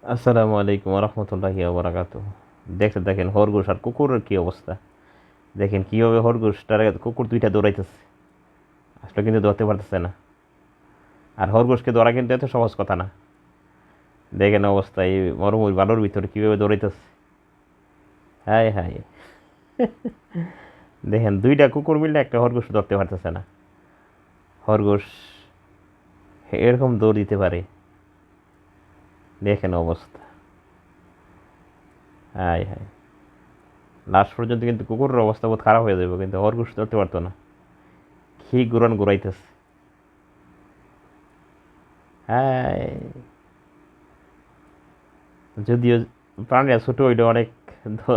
আসসালামু আলাইকুম রহমতুল্লাহি বারাকাতুহ। দেখেন খরগোশ আর কুকুরের কি অবস্থা। দেখেন কীভাবে খরগোশটার কুকুর দুইটা দৌড়াইতেছে, আসলে কিন্তু ধরতে পারতেছে না। আর খরগোশকে ধরা কিন্তু এত সহজ কথা না। দেখেন অবস্থা, এই মরুভূমির বালুর ভিতরে কীভাবে দৌড়াইতেছে। হায় হায়, দেখেন দুইটা কুকুর মিললে একটা খরগোশ ধরতে পারতেছে না। খরগোশ এরকম দৌড় দিতে পারে, দেখেন অবস্থা। হায় হায়, লাস্ট পর্যন্ত কিন্তু কুকুরের অবস্থা বহুত খারাপ হয়ে যাবে, কিন্তু খরগোশ ধরতে পারতো না। কি ঘুরাইতেছে। হ্যাঁ, যদিও প্রাণীরা ছোট হইলে অনেক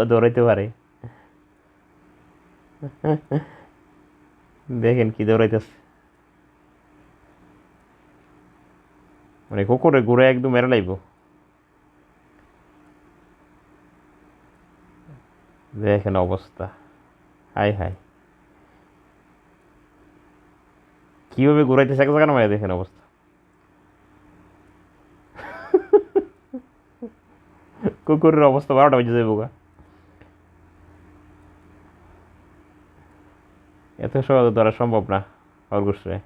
দৌড়াইতে পারে। দেখেন কি দৌড়াইতেছে, মানে কুকুরে ঘুরে একদম মেরে লাইব। দেখেন অবস্থা, হাই হাই, কিভাবে ঘুরাইতেছে এক জায়গা নামায়, দেখেন অবস্থা। কুকুরের অবস্থা 12টা বেজে যাবো গা। এত সহজে ধরা সম্ভব না খরগোশরে।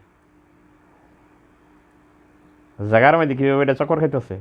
জায়গার মধ্যে কিভাবে এটা চক্কর খাইতেছে।